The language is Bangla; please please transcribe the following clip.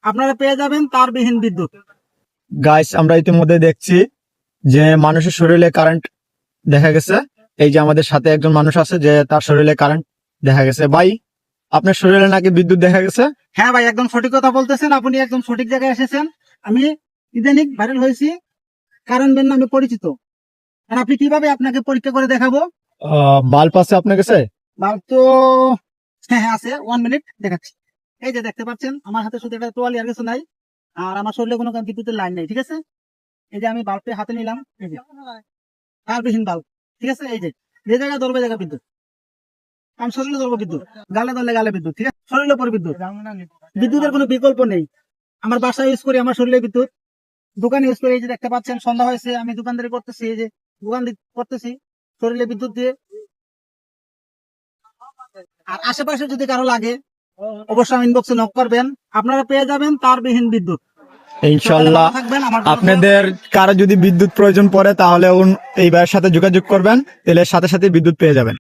আপনারা পেয়ে যাবেন তারবিহীন বিদ্যুৎ। গাইস, আমরা ইতিমধ্যে দেখছি যে মানুষের শরীরে কারেন্ট দেখা গেছে। এই যে আমাদের সাথে একজন মানুষ আছে যে তার শরীরে কারেন্ট দেখা গেছে। ভাই, আপনার শরীরে নাকি বিদ্যুৎ দেখা গেছে? হ্যাঁ ভাই, একদম সঠিক কথা বলতেছেন, আপনি একদম সঠিক জায়গায় এসেছেন। আমি ইদানিং ভাইরাল হয়েছি, কারণ বেন নামে পরিচিত। আর আপনি কিভাবে আপনাকে পরীক্ষা করে দেখাবো? বাল্ব আছে আপনার কাছে? বাল্ব তো হ্যাঁ হ্যাঁ আছে, 1 মিনিট দেখাচ্ছি। এই যে দেখতে পাচ্ছেন আমার হাতে শুধু একটা তোয়ালি, আর কিছু নাই, আর আমার শরীরে কোনো বিদ্যুতের লাইন নেই, ঠিক আছে। এই যে আমি বাল্বটি হাতে নিলাম, এই যে তারবিহীন বাল্ব, ঠিক আছে। এই যে যে জায়গায় ধরবে জায়গা বিদ্যুৎ, আমি শরীরে ধরবো বিদ্যুৎ, গালে ধরলে গালে বিদ্যুৎ, ঠিক আছে, শরীরের উপর বিদ্যুৎ। বিদ্যুতের কোনো বিকল্প নেই। আমার বাসায় ইউজ করি, আমার শরীরে বিদ্যুৎ। দোকানে ইউজ করি, এই যে দেখতে পাচ্ছেন সন্ধ্যা হয়েছে, আমি দোকানদারি করতেছি, এই যে দোকান করতেছি শরীরে বিদ্যুৎ দিয়ে। আর আশেপাশে যদি কারো লাগে অবশ্যই ইনবক্সে নক করবেন, আপনারা পেয়ে যাবেন তারবিহীন বিদ্যুৎ। ইনশাল্লাহ। থাকবেন আমার আপনাদের কারো যদি বিদ্যুৎ প্রয়োজন পড়ে তাহলে এই ভাইয়ের সাথে যোগাযোগ করবেন, তাহলে সাথে সাথে বিদ্যুৎ পেয়ে যাবেন।